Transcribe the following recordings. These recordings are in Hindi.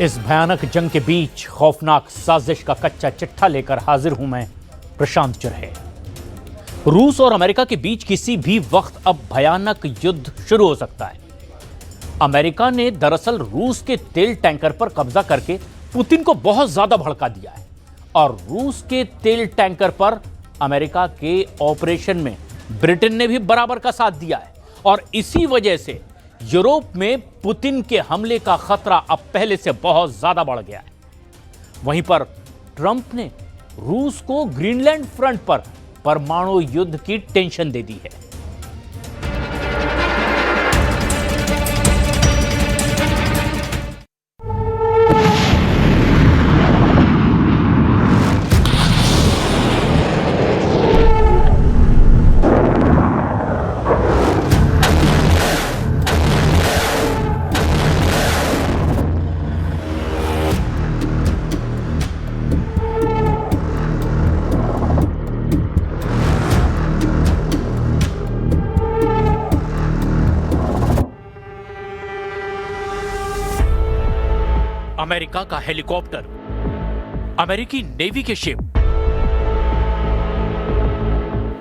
इस भयानक जंग के बीच खौफनाक साजिश का कच्चा चिट्ठा लेकर हाजिर हूं मैं, प्रशांत चरहे। रूस और अमेरिका के बीच किसी भी वक्त अब भयानक युद्ध शुरू हो सकता है। अमेरिका ने दरअसल रूस के तेल टैंकर पर कब्जा करके पुतिन को बहुत ज्यादा भड़का दिया है और रूस के तेल टैंकर पर अमेरिका के ऑपरेशन में ब्रिटेन ने भी बराबर का साथ दिया है और इसी वजह से यूरोप में पुतिन के हमले का खतरा अब पहले से बहुत ज्यादा बढ़ गया है। वहीं पर ट्रंप ने रूस को ग्रीनलैंड फ्रंट पर परमाणु युद्ध की टेंशन दे दी है। अमेरिका का हेलीकॉप्टर, अमेरिकी नेवी के शिप,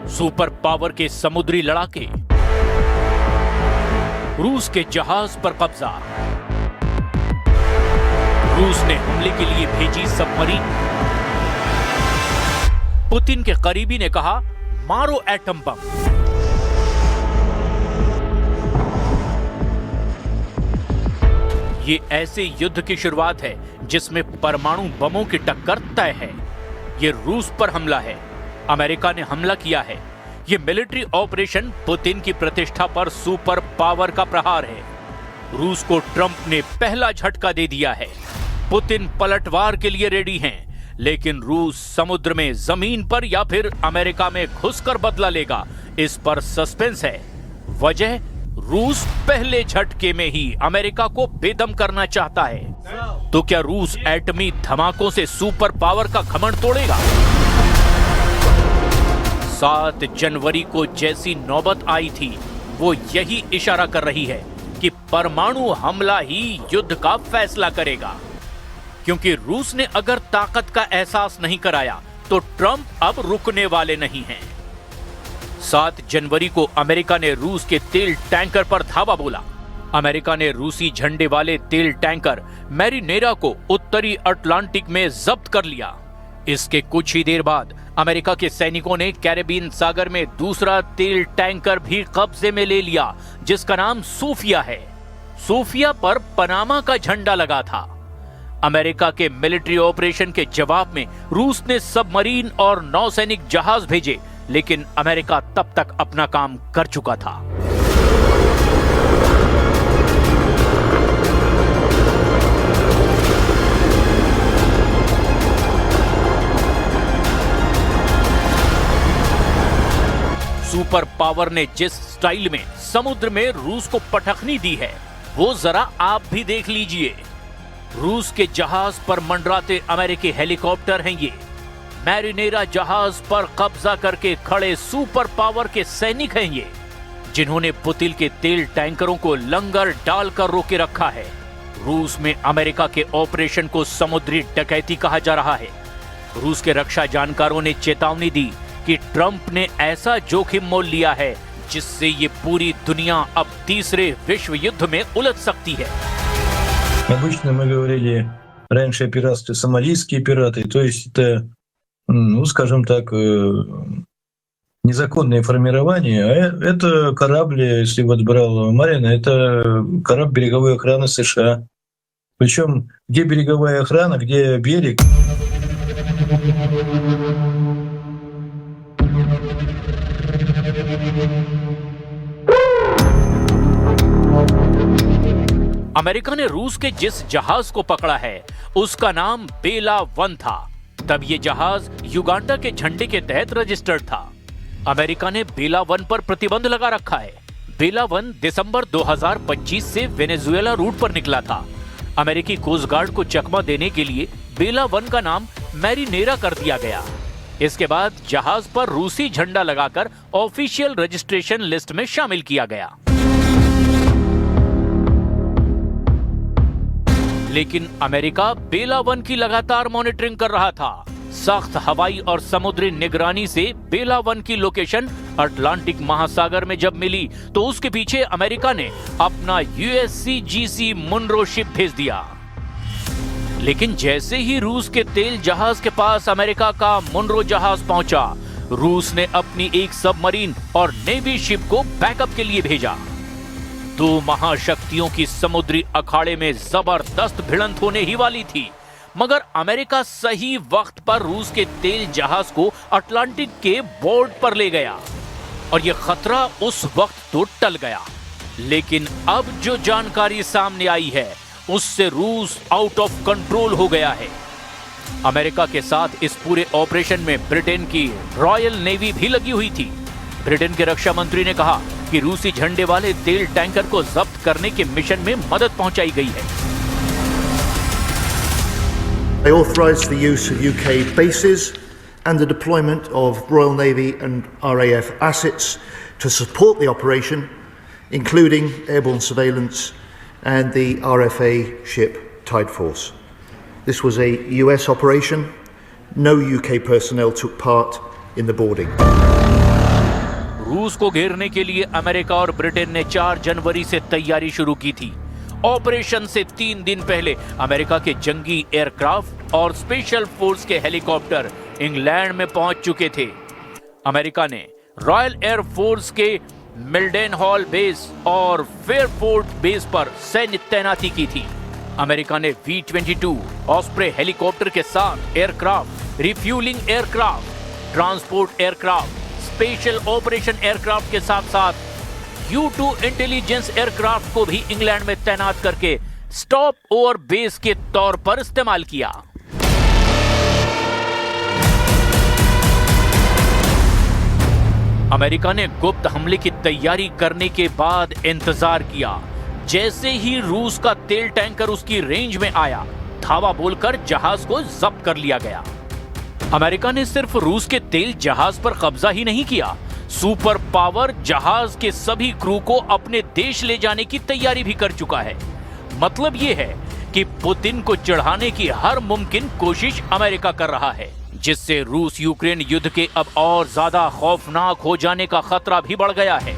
सुपर पावर के समुद्री लड़ाके, रूस के जहाज पर कब्जा, रूस ने हमले के लिए भेजी सबमरीन, पुतिन के करीबी ने कहा मारो एटम बम। ये ऐसे युद्ध की शुरुआत है जिसमें परमाणु बमों की टक्कर तय है। ये रूस पर हमला है, अमेरिका ने हमला किया है। ये मिलिट्री ऑपरेशन पुतिन की प्रतिष्ठा पर सुपर पावर का प्रहार है। रूस को ट्रंप ने पहला झटका दे दिया है। पुतिन पलटवार के लिए रेडी हैं, लेकिन रूस समुद्र में, जमीन पर या फिर अमेरिका में घुसकर बदला लेगा, इस पर सस्पेंस है। वजह, रूस पहले झटके में ही अमेरिका को बेदम करना चाहता है। तो क्या रूस एटमी धमाकों से सुपर पावर का घमंड तोड़ेगा? 7 जनवरी को जैसी नौबत आई थी वो यही इशारा कर रही है कि परमाणु हमला ही युद्ध का फैसला करेगा। क्योंकि रूस ने अगर ताकत का एहसास नहीं कराया तो ट्रंप अब रुकने वाले नहीं हैं। 7 जनवरी को अमेरिका ने रूस के तेल टैंकर पर धावा बोला। अमेरिका ने रूसी झंडे वाले तेल टैंकर मैरिनेरा को उत्तरी अटलांटिक में जब्त कर लिया। इसके कुछ ही देर बाद अमेरिका के सैनिकों ने कैरेबियन सागर में दूसरा तेल टैंकर भी कब्जे में ले लिया, जिसका नाम सोफिया है। सोफिया पर पनामा का झंडा लगा था। अमेरिका के मिलिट्री ऑपरेशन के जवाब में रूस ने सबमरीन और नौसैनिक जहाज भेजे, लेकिन अमेरिका तब तक अपना काम कर चुका था। सुपर पावर ने जिस स्टाइल में समुद्र में रूस को पटखनी दी है, वो जरा आप भी देख लीजिए। रूस के जहाज पर मंडराते अमेरिकी हेलीकॉप्टर हैं ये। मैरिनेरा जहाज पर कब्जा करके खड़े सुपर पावर के सैनिक हैं ये, जिन्होंने पुतिन के तेल टैंकरों को लंगर डालकर रोके रखा है। रूस में अमेरिका के ऑपरेशन को समुद्री डकैती कहा जा रहा है। रूस के रक्षा जानकारों ने चेतावनी दी कि ट्रंप ने ऐसा जोखिम मोल लिया है जिससे ये पूरी दुनिया अब तीसरे विश्व युद्ध में उलझ सकती है। Обычно мы говорили раньше пиратство, сомалийские пираты, то есть это, ну, скажем так, незаконное формирование. А это корабль, если вот брал Марина, это корабль береговой охраны США. Причем где береговая охрана, где берег. अमेरिका ने रूस के जिस जहाज को पकड़ा है उसका नाम बेला 1 था। तब ये जहाज युगांडा के झंडे के तहत रजिस्टर्ड था। अमेरिका ने बेला 1 पर प्रतिबंध लगा रखा है। बेला 1 दिसंबर 2025 से वेनेजुएला रूट पर निकला था। अमेरिकी कोस्ट गार्ड को चकमा देने के लिए बेला 1 का नाम मैरिनेरा कर दिया गया। इसके बाद जहाज पर रूसी झंडा लगाकर ऑफिशियल रजिस्ट्रेशन लिस्ट में शामिल किया गया। लेकिन अमेरिका बेला 1 की लगातार मॉनिटरिंग कर रहा था। सख्त हवाई और समुद्री निगरानी से बेला 1 की लोकेशन अटलांटिक महासागर में जब मिली तो उसके पीछे अमेरिका ने अपना USCGC मुनरो शिप भेज दिया। लेकिन जैसे ही रूस के तेल जहाज के पास अमेरिका का मुनरो जहाज पहुंचा, रूस ने अपनी एक सबमरीन और नेवी शिप को बैकअप के लिए भेजा। दो महाशक्तियों की समुद्री अखाड़े में जबरदस्त भिड़ंत होने ही वाली थी, मगर अमेरिका सही वक्त पर रूस के तेल जहाज को अटलांटिक के बोर्ड पर ले गया और यह खतरा उस वक्त तो टल गया। लेकिन अब जो जानकारी सामने आई है उससे रूस आउट ऑफ कंट्रोल हो गया है। अमेरिका के साथ इस पूरे ऑपरेशन में ब्रिटेन की रॉयल नेवी भी लगी हुई थी। ब्रिटेन के रक्षा मंत्री ने कहा कि रूसी झंडे वाले तेल टैंकर को जब्त करने के मिशन में मदद पहुंचाई गई है। They authorised the use of UK bases and the deployment of Royal Navy and RAF assets to support the operation, including airborne surveillance and the RFA ship Tide Force. This was a US operation. No UK personnel took part in the boarding. रूस को घेरने के लिए अमेरिका और ब्रिटेन ने 4 जनवरी से तैयारी शुरू की थी। ऑपरेशन से 3 दिन पहले अमेरिका के जंगी एयरक्राफ्ट और स्पेशल फोर्स के हेलीकॉप्टर इंग्लैंड में पहुंच चुके थे। अमेरिका ने रॉयल एयर फोर्स के मिल्डेनहॉल बेस और फेयरफोर्ट बेस पर सैन्य तैनाती की थी। अमेरिका ने V-22 ऑस्प्रे हेलीकॉप्टर के साथ aircraft, refuelling aircraft, transport aircraft, special operation aircraft के साथ साथ U-2 इंटेलिजेंस एयरक्राफ्ट को भी इंग्लैंड में तैनात करके स्टॉप ओवर बेस के तौर पर इस्तेमाल किया। अमेरिका ने गुप्त हमले की तैयारी करने के बाद इंतजार किया। जैसे ही रूस का तेल टैंकर उसकी रेंज में आया, धावा बोलकर जहाज को जब्त कर लिया गया। अमेरिका ने सिर्फ रूस के तेल जहाज पर कब्जा ही नहीं किया, सुपर पावर जहाज के सभी क्रू को अपने देश ले जाने की तैयारी भी कर चुका है। मतलब यह है कि पुतिन को चढ़ाने की हर मुमकिन कोशिश अमेरिका कर रहा है, जिससे रूस यूक्रेन युद्ध के अब और ज्यादा खौफनाक हो जाने का खतरा भी बढ़ गया है।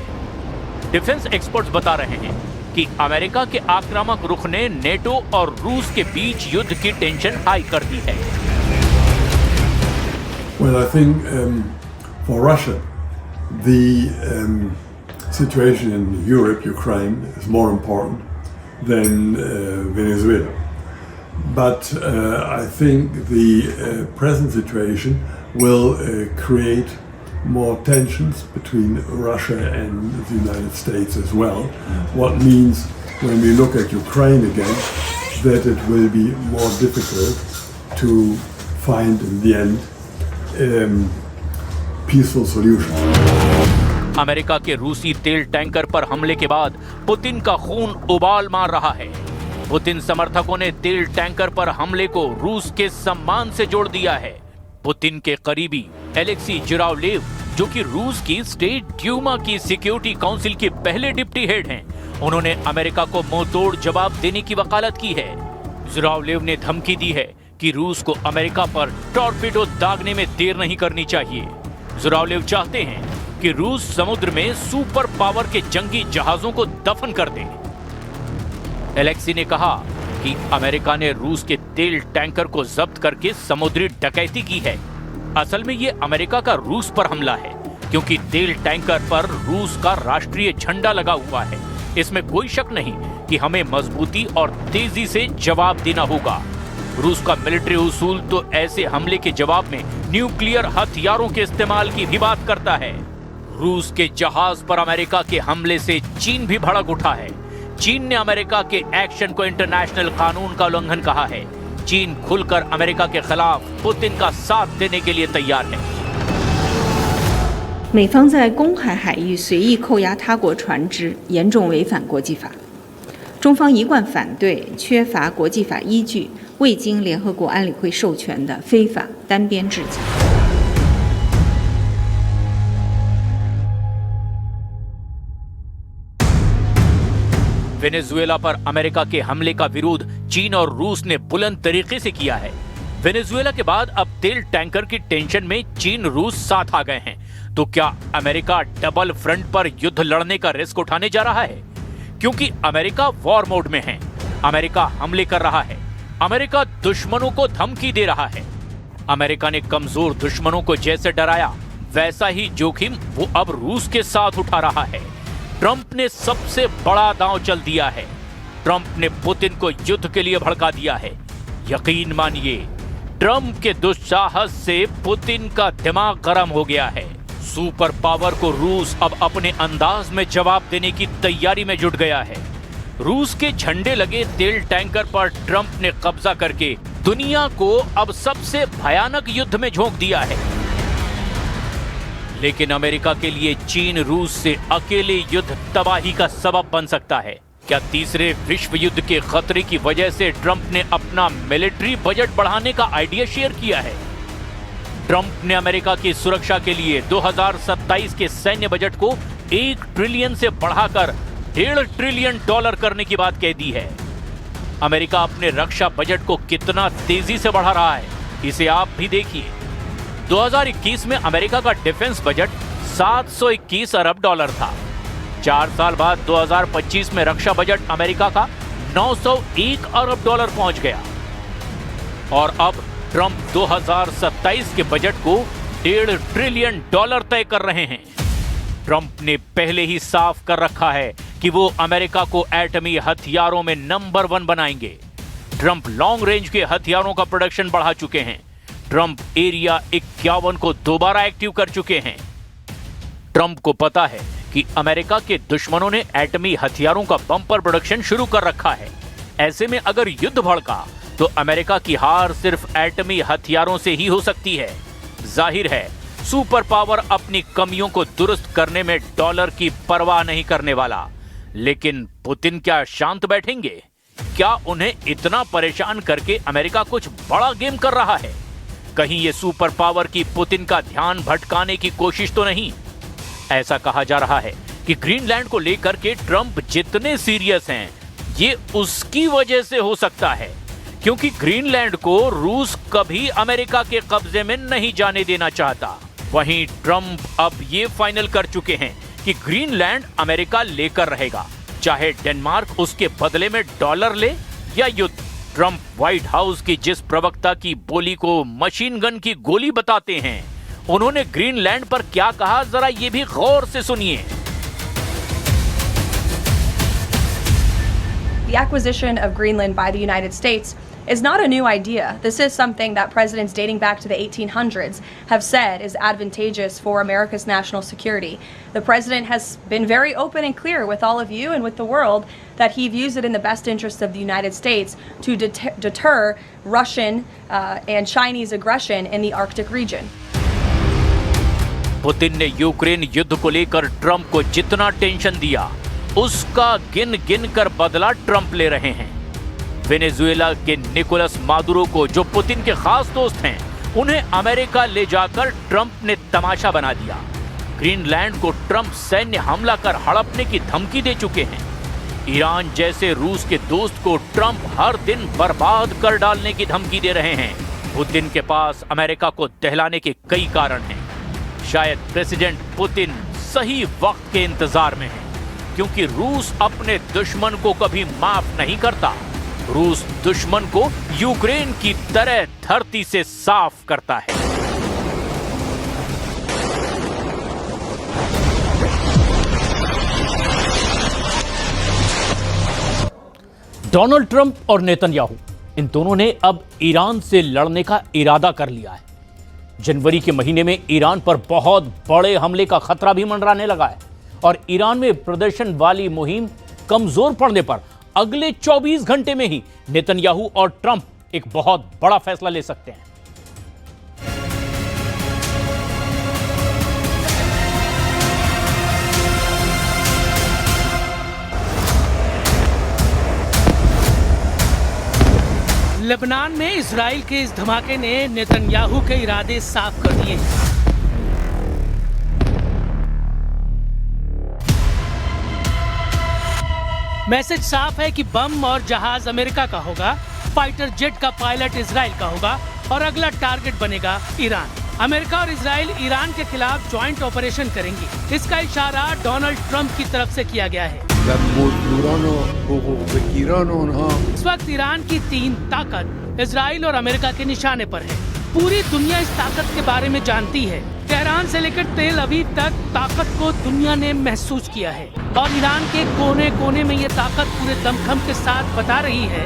डिफेंस एक्सपर्ट्स बता रहे हैं कि अमेरिका के आक्रामक रुख ने नेटो और रूस के बीच युद्ध की टेंशन हाई कर दी है। Well, I think for Russia, the situation in Europe, Ukraine, is more important than Venezuela. But I think the present situation will create more tensions between Russia and the United States as well. What means when we look at Ukraine again, that it will be more difficult to find in the end peaceful solution. America के रूसी तेल टैंकर पर हमले के बाद पुतिन का खून उबाल मार रहा है। पुतिन समर्थकों ने तेल टैंकर पर हमले को रूस के सम्मान से जोड़ दिया है। पुतिन के करीबी एलेक्सी जिरावलेव, जो कि रूस की स्टेट ड्यूमा की सिक्योरिटी काउंसिल के पहले डिप्टी हेड हैं, उन्होंने अमेरिका को मुंहतोड़ जवाब देने की वकालत की है। जिरावलेव ने धमकी दी है कि रूस को अमेरिका पर टॉर्पीडो दागने में देर नहीं करनी चाहिए। जिरावलेव चाहते हैं कि रूस समुद्र में सुपर पावर के जंगी जहाजों को दफन कर दे। एलेक्सी ने कहा कि अमेरिका ने रूस के तेल टैंकर को जब्त करके समुद्री डकैती की है। असल में ये अमेरिका का रूस पर हमला है, क्योंकि तेल टैंकर पर रूस का राष्ट्रीय झंडा लगा हुआ है। इसमें कोई शक नहीं कि हमें मजबूती और तेजी से जवाब देना होगा। रूस का मिलिट्री उसूल तो ऐसे हमले के जवाब में न्यूक्लियर हथियारों के इस्तेमाल की भी बात करता है। रूस के जहाज पर अमेरिका के हमले से चीन भी भड़क उठा है। चीन ने अमेरिका के एक्शन को इंटरनेशनल कानून का उल्लंघन कहा है। चीन खुलकर अमेरिका के खिलाफ पुतिन का साथ देने के लिए तैयार है। 美方在公海海域随意扣押他国船只，严重违反国际法。中方一贯反对缺乏国际法依据、未经联合国安理会授权的非法单边制裁。वेनेजुएला पर अमेरिका के हमले का विरोध चीन और रूस ने बुलंद तरीके से किया है। वेनेजुएला के बाद अब तेल टैंकर की टेंशन में चीन रूस साथ आ गए हैं। तो क्या अमेरिका डबल फ्रंट पर युद्ध लड़ने का रिस्क उठाने जा रहा है? क्योंकि अमेरिका वॉर मोड में है, अमेरिका हमले कर रहा है, अमेरिका दुश्मनों को धमकी दे रहा है। अमेरिका ने कमजोर दुश्मनों को जैसे डराया, वैसा ही जोखिम वो अब रूस के साथ उठा रहा है। ट्रंप ने सबसे बड़ा दांव चल दिया है। ट्रंप ने पुतिन को युद्ध के लिए भड़का दिया है। यकीन मानिए, ट्रंप के दुस्साहस से पुतिन का दिमाग गर्म हो गया है। सुपर पावर को रूस अब अपने अंदाज में जवाब देने की तैयारी में जुट गया है। रूस के झंडे लगे तेल टैंकर पर ट्रंप ने कब्जा करके दुनिया को अब सबसे भयानक युद्ध में झोंक दिया है। लेकिन अमेरिका के लिए चीन रूस से अकेले युद्ध तबाही का सबब बन सकता है। क्या तीसरे विश्व युद्ध के खतरे की वजह से ट्रंप ने अपना मिलिट्री बजट बढ़ाने का आइडिया शेयर किया है? ट्रंप ने अमेरिका की सुरक्षा के लिए 2027 के सैन्य बजट को 1 ट्रिलियन से बढ़ाकर $1.5 ट्रिलियन करने की बात कह दी है। अमेरिका अपने रक्षा बजट को कितना तेजी से बढ़ा रहा है, इसे आप भी देखिए। 2021 में अमेरिका का डिफेंस बजट $721 अरब था। 4 साल बाद 2025 में रक्षा बजट अमेरिका का $901 अरब पहुंच गया। और अब ट्रंप 2027 के बजट को $1.5 ट्रिलियन तय कर रहे हैं। ट्रंप ने पहले ही साफ कर रखा है कि वो अमेरिका को एटमी हथियारों में नंबर 1 बनाएंगे। ट्रंप लॉन्ग रेंज के हथियारों का प्रोडक्शन बढ़ा चुके हैं। ट्रंप एरिया 51 को दोबारा एक्टिव कर चुके हैं। ट्रंप को पता है कि अमेरिका के दुश्मनों ने एटमी हथियारों का बम्पर प्रोडक्शन शुरू कर रखा है। ऐसे में अगर युद्ध भड़का तो अमेरिका की हार सिर्फ एटमी हथियारों से ही हो सकती है। जाहिर है, सुपर पावर अपनी कमियों को दुरुस्त करने में डॉलर की परवाह नहीं करने वाला। लेकिन पुतिन क्या शांत बैठेंगे? क्या उन्हें इतना परेशान करके अमेरिका कुछ बड़ा गेम कर रहा है? कहीं ये सुपर पावर की पुतिन का ध्यान भटकाने की कोशिश तो नहीं? ऐसा कहा जा रहा है कि ग्रीनलैंड को लेकर के ट्रंप जितने सीरियस हैं, ये उसकी वजह से हो सकता है, क्योंकि ग्रीनलैंड को रूस कभी अमेरिका के कब्जे में नहीं जाने देना चाहता। वहीं ट्रंप अब ये फाइनल कर चुके हैं कि ग्रीनलैंड अमेरिका लेकर रहेगा, चाहे डेनमार्क उसके बदले में डॉलर ले या युद्ध। ट्रंप व्हाइट हाउस की जिस प्रवक्ता की बोली को मशीन गन की गोली बताते हैं, उन्होंने ग्रीनलैंड पर क्या कहा, जरा ये भी गौर से सुनिए। The acquisition of Greenland by the United States is not a new idea. This is something that presidents dating back to the 1800s have said is advantageous for America's national security. The president has been very open and clear with all of you and with the world that he views it in the best interest of the United States to deter Russian and Chinese aggression in the Arctic region. Putin ने यूक्रेन युद्ध को लेकर ट्रंप को जितना टेंशन दिया, उसका गिन गिन कर बदला ट्रंप ले रहे हैं। वेनेजुएला के निकोलस मादुरो को, जो पुतिन के खास दोस्त हैं, उन्हें अमेरिका ले जाकर ट्रंप ने तमाशा बना दिया। ग्रीनलैंड को ट्रंप सैन्य हमला कर हड़पने की धमकी दे चुके हैं। ईरान जैसे रूस के दोस्त को ट्रंप हर दिन बर्बाद कर डालने की धमकी दे रहे हैं। पुतिन के पास अमेरिका को दहलाने के कई कारण हैं। शायद प्रेसिडेंट पुतिन सही वक्त के इंतजार में है, क्योंकि रूस अपने दुश्मन को कभी माफ नहीं करता। रूस दुश्मन को यूक्रेन की तरह धरती से साफ करता है। डोनाल्ड ट्रंप और नेतन्याहू, इन दोनों ने अब ईरान से लड़ने का इरादा कर लिया है। जनवरी के महीने में ईरान पर बहुत बड़े हमले का खतरा भी मंडराने लगा है और ईरान में प्रदर्शन वाली मुहिम कमजोर पड़ने पर अगले 24 घंटे में ही नेतन्याहू और ट्रंप एक बहुत बड़ा फैसला ले सकते हैं। लेबनान में इजराइल के इस धमाके ने नेतन्याहू के इरादे साफ कर दिए। मैसेज साफ है कि बम और जहाज अमेरिका का होगा, फाइटर जेट का पायलट इजराइल का होगा और अगला टारगेट बनेगा ईरान। अमेरिका और इजराइल ईरान के खिलाफ जॉइंट ऑपरेशन करेंगे। इसका इशारा डोनाल्ड ट्रंप की तरफ से किया गया है। इस वक्त ईरान की 3 ताकत इजराइल और अमेरिका के निशाने पर है। पूरी दुनिया इस ताकत के बारे में जानती है। तेहरान से लेकर तेल अवीव तक ताकत को दुनिया ने महसूस किया है और ईरान के कोने कोने में ये ताकत पूरे दमखम के साथ बता रही है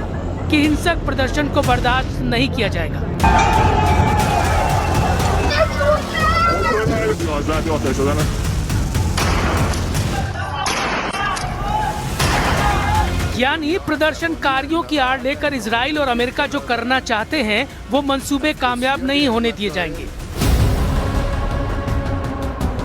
कि हिंसक प्रदर्शन को बर्दाश्त नहीं किया जाएगा। यानी प्रदर्शनकारियों की आड़ लेकर इजराइल और अमेरिका जो करना चाहते हैं वो मंसूबे कामयाब नहीं होने दिए जाएंगे।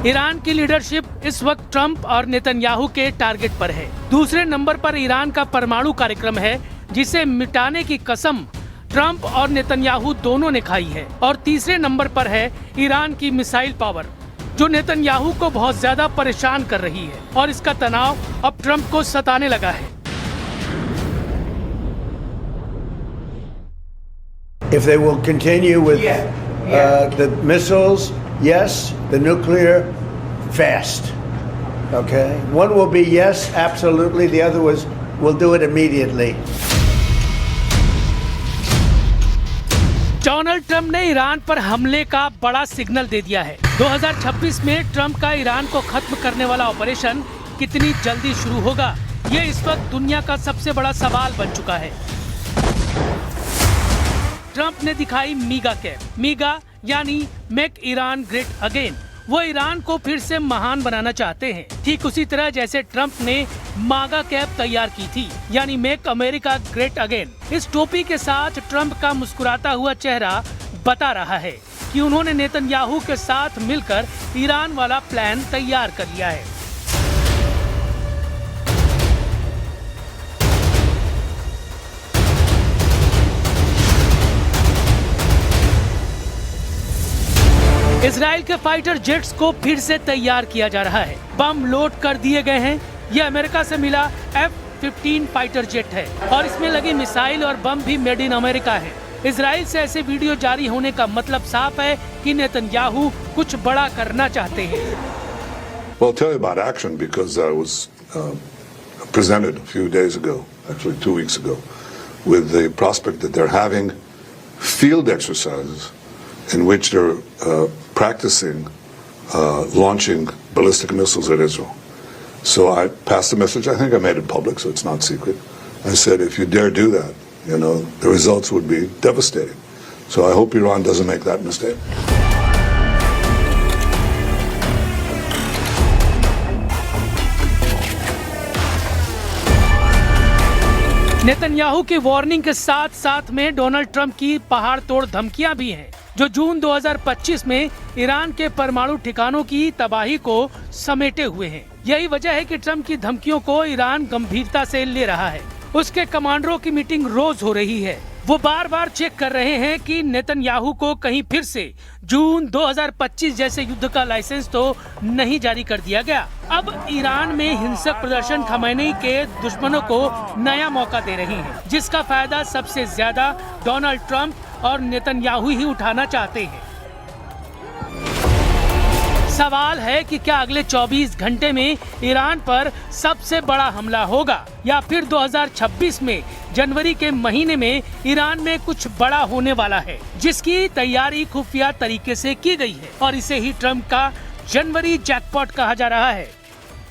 ईरान की लीडरशिप इस वक्त ट्रंप और नेतन्याहू के टारगेट पर है। दूसरे नंबर पर ईरान का परमाणु कार्यक्रम है, जिसे मिटाने की कसम ट्रंप और नेतन्याहू दोनों ने खाई है। और तीसरे नंबर पर है ईरान की मिसाइल पावर, जो नेतन्याहू को बहुत ज्यादा परेशान कर रही है और इसका तनाव अब ट्रंप को सताने लगा है। If they will continue with the missiles, yes. The nuclear, fast. Okay? One will be yes, absolutely. The other will do it immediately. Donald Trump ने ईरान पर हमले का बड़ा सिग्नल दे दिया है। 2026 में ट्रंप का ईरान को खत्म करने वाला ऑपरेशन कितनी जल्दी शुरू होगा, ये इस वक्त दुनिया का सबसे बड़ा सवाल बन चुका है। ट्रंप ने दिखाई मीगा कैप। मीगा यानी मेक ईरान ग्रेट अगेन। वो ईरान को फिर से महान बनाना चाहते हैं, ठीक उसी तरह जैसे ट्रंप ने मागा कैप तैयार की थी, यानी मेक अमेरिका ग्रेट अगेन। इस टोपी के साथ ट्रंप का मुस्कुराता हुआ चेहरा बता रहा है कि उन्होंने नेतन्याहू के साथ मिलकर ईरान वाला प्लान तैयार कर लिया है। इजराइल के फाइटर जेट्स को फिर से तैयार किया जा रहा है। बम लोड कर दिए गए हैं। ये अमेरिका से मिला F-15 फाइटर जेट है और इसमें लगी मिसाइल और बम भी मेड इन अमेरिका है। इजराइल से ऐसे वीडियो जारी होने का मतलब साफ है कि नेतन्याहू कुछ बड़ा करना चाहते हैं। Well, I'll tell you about action because I was presented a few days ago, actually 2 weeks ago, with the prospect that they're having field exercises in which they're practicing launching ballistic missiles at Israel. So I passed the message. I think I made it public, so it's not secret. I said, if you dare do that, you know, the results would be devastating. So I hope Iran doesn't make that mistake. Netanyahu की वार्निंग के साथ साथ में डोनाल्ड ट्रंप की पहाड़ तोड़ धमकियां भी हैं, जो जून 2025 में ईरान के परमाणु ठिकानों की तबाही को समेटे हुए हैं। यही वजह है कि ट्रंप की धमकियों को ईरान गंभीरता से ले रहा है। उसके कमांडरों की मीटिंग रोज हो रही है। वो बार बार चेक कर रहे हैं कि नेतन्याहू को कहीं फिर से जून 2025 जैसे युद्ध का लाइसेंस तो नहीं जारी कर दिया गया। अब ईरान में हिंसक प्रदर्शन खमेनी के दुश्मनों को नया मौका दे रही है, जिसका फायदा सबसे ज्यादा डोनाल्ड ट्रंप और नेतन्याहू ही उठाना चाहते हैं। सवाल है कि क्या अगले 24 घंटे में ईरान पर सबसे बड़ा हमला होगा या फिर 2026 में जनवरी के महीने में ईरान में कुछ बड़ा होने वाला है, जिसकी तैयारी खुफिया तरीके से की गई है और इसे ही ट्रंप का जनवरी जैकपॉट कहा जा रहा है।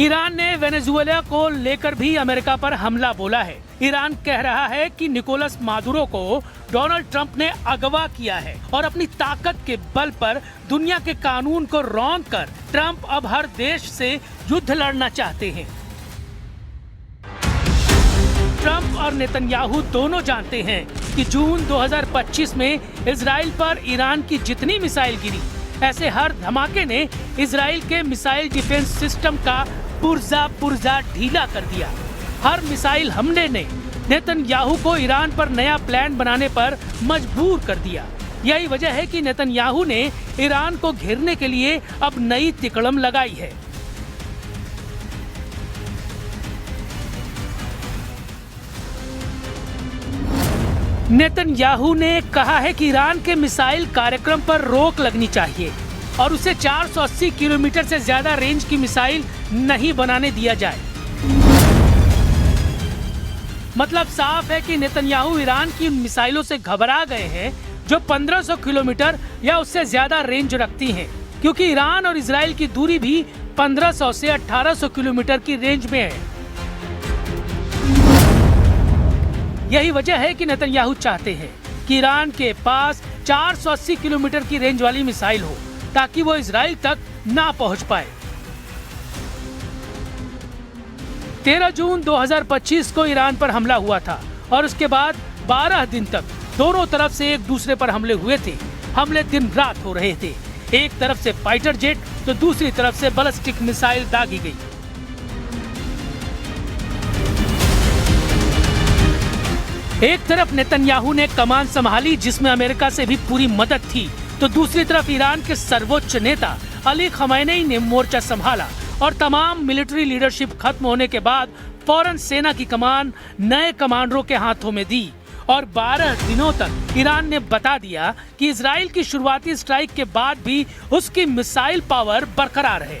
ईरान ने वेनेजुएला को लेकर भी अमेरिका पर हमला बोला है। ईरान कह रहा है कि निकोलस मादुरो को डोनाल्ड ट्रंप ने अगवा किया है और अपनी ताकत के बल पर दुनिया के कानून को रौंद कर ट्रंप अब हर देश से युद्ध लड़ना चाहते हैं। ट्रंप और नेतन्याहू दोनों जानते हैं कि जून 2025 में इजराइल पर ईरान की जितनी मिसाइल गिरी, ऐसे हर धमाके ने इजराइल के मिसाइल डिफेंस सिस्टम का पुर्जा ढीला कर दिया। हर मिसाइल हमले ने नेतन्याहू को ईरान पर नया प्लान बनाने पर मजबूर कर दिया। यही वजह है कि नेतन्याहू ने ईरान को घेरने के लिए अब नई तिकड़म लगाई है। नेतन्याहू ने कहा है कि ईरान के मिसाइल कार्यक्रम पर रोक लगनी चाहिए और उसे 480 किलोमीटर से ज्यादा रेंज की मिसाइल नहीं बनाने दिया जाए। मतलब साफ है कि नेतन्याहू ईरान की उन मिसाइलों से घबरा गए हैं जो 1500 किलोमीटर या उससे ज्यादा रेंज रखती हैं, क्योंकि ईरान और इजराइल की दूरी भी 1500 से 1800 किलोमीटर की रेंज में है। यही वजह है कि नेतन्याहू चाहते हैं कि ईरान के पास 480 किलोमीटर की रेंज वाली मिसाइल हो ताकि वो इजराइल तक ना पहुंच पाए। 13 जून 2025 को ईरान पर हमला हुआ था और उसके बाद 12 दिन तक दोनों तरफ से एक दूसरे पर हमले हुए थे। हमले दिन रात हो रहे थे। एक तरफ से फाइटर जेट तो दूसरी तरफ से बैलिस्टिक मिसाइल दागी गई। एक तरफ नेतन्याहू ने कमान संभाली जिसमें अमेरिका से भी पूरी मदद थी, तो दूसरी तरफ ईरान के सर्वोच्च नेता अली खमैनी ने मोर्चा संभाला और तमाम मिलिट्री लीडरशिप खत्म होने के बाद फौरन सेना की कमान नए कमांडरों के हाथों में दी और 12 दिनों तक ईरान ने बता दिया कि इजराइल की शुरुआती स्ट्राइक के बाद भी उसकी मिसाइल पावर बरकरार है।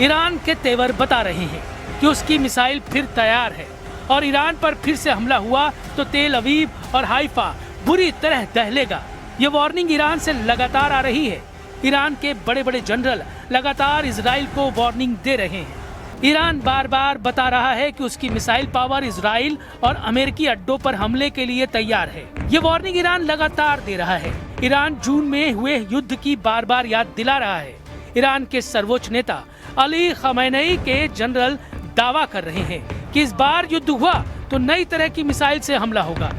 ईरान के तेवर बता रहे हैं कि उसकी मिसाइल फिर तैयार है और ईरान पर फिर से हमला हुआ तो तेल अवीव और हाइफा बुरी तरह दहलेगा। ये वार्निंग ईरान से लगातार आ रही है। ईरान के बड़े बड़े जनरल लगातार इजराइल को वार्निंग दे रहे हैं। ईरान बार बार बता रहा है कि उसकी मिसाइल पावर इजराइल और अमेरिकी अड्डों पर हमले के लिए तैयार है। ये वार्निंग ईरान लगातार दे रहा है। ईरान जून में हुए युद्ध की बार बार याद दिला रहा है। ईरान के सर्वोच्च नेता अली खमैनी के जनरल दावा कर रहे हैं कि इस बार युद्ध हुआ तो नई तरह की मिसाइल से हमला होगा।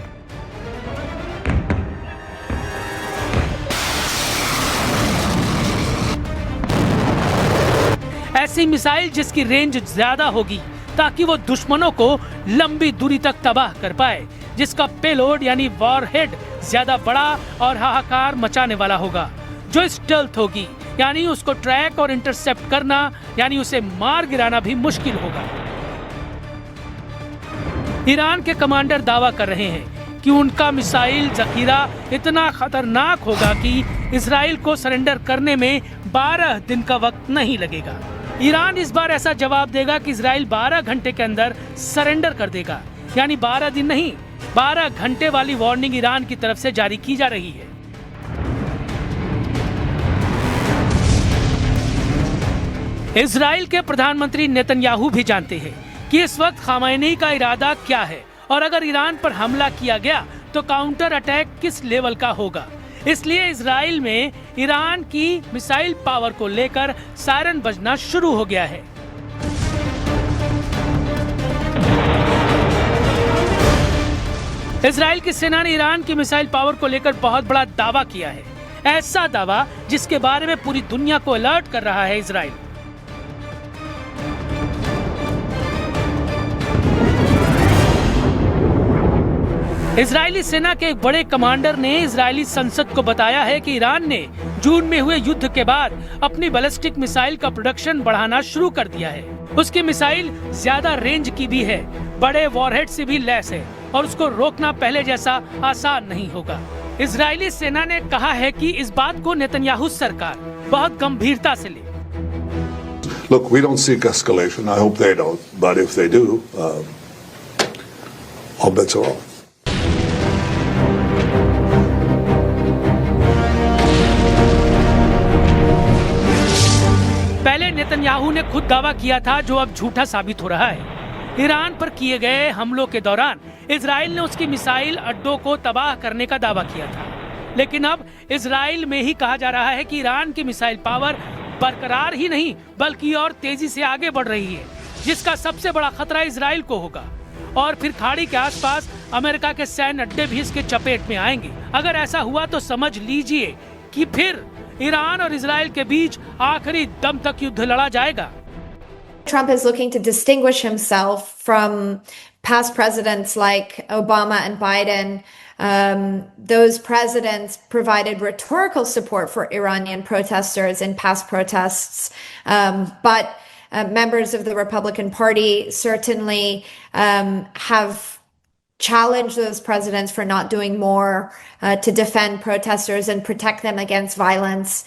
ऐसी मिसाइल जिसकी रेंज ज्यादा होगी ताकि वो दुश्मनों को लंबी दूरी तक तबाह कर पाए, जिसका पेलोड यानी वॉरहेड ज्यादा बड़ा और हाहाकार मचाने वाला होगा, जो स्टेल्थ होगी यानी उसको ट्रैक और इंटरसेप्ट करना यानी उसे मार गिराना भी मुश्किल होगा। ईरान के कमांडर दावा कर रहे हैं कि उनका मिसाइल जखीरा इतना खतरनाक होगा कि इजराइल को सरेंडर करने में 12 दिन का वक्त नहीं लगेगा। ईरान इस बार ऐसा जवाब देगा कि इजराइल 12 घंटे के अंदर सरेंडर कर देगा, यानी 12 दिन नहीं 12 घंटे वाली वार्निंग ईरान की तरफ से जारी की जा रही है। इजराइल के प्रधानमंत्री नेतन्याहू भी जानते हैं कि इस वक्त खमैनी का इरादा क्या है और अगर ईरान पर हमला किया गया तो काउंटर अटैक किस लेवल का होगा। इसलिए इजराइल में ईरान की मिसाइल पावर को लेकर सायरन बजना शुरू हो गया है। इजराइल की सेना ने ईरान की मिसाइल पावर को लेकर बहुत बड़ा दावा किया है, ऐसा दावा जिसके बारे में पूरी दुनिया को अलर्ट कर रहा है इजराइल। इजरायली सेना के एक बड़े कमांडर ने इजरायली संसद को बताया है कि ईरान ने जून में हुए युद्ध के बाद अपनी बैलिस्टिक मिसाइल का प्रोडक्शन बढ़ाना शुरू कर दिया है। उसकी मिसाइल ज्यादा रेंज की भी है, बड़े वॉरहेड से भी लैस है और उसको रोकना पहले जैसा आसान नहीं होगा। इजरायली सेना ने कहा है कि इस बात को नेतन्याहू सरकार बहुत गंभीरता से ले। Look, we don't seek escalation. I hope they don't. But if they do, all bets are off. पहले नेतन्याहू ने खुद दावा किया था, जो अब झूठा साबित हो रहा है। ईरान पर किए गए हमलों के दौरान इजराइल ने उसकी मिसाइल अड्डों को तबाह करने का दावा किया था, लेकिन अब इजराइल में ही कहा जा रहा है कि ईरान की मिसाइल पावर बरकरार ही नहीं बल्कि और तेजी से आगे बढ़ रही है, जिसका सबसे बड़ा खतरा इजराइल को होगा। और फिर खाड़ी के आसपास अमेरिका के सैन्य अड्डे भी इसके चपेट में आएंगे। अगर ऐसा हुआ तो समझ लीजिए कि फिर ईरान और इजराइल के बीच आखिरी दम तक युद्ध लड़ा जाएगा। Trump is looking to distinguish himself from past presidents like Obama and Biden. Those presidents provided rhetorical support for Iranian protesters in past protests, but members of the Republican Party certainly have challenged those presidents for not doing more to defend protesters and protect them against violence.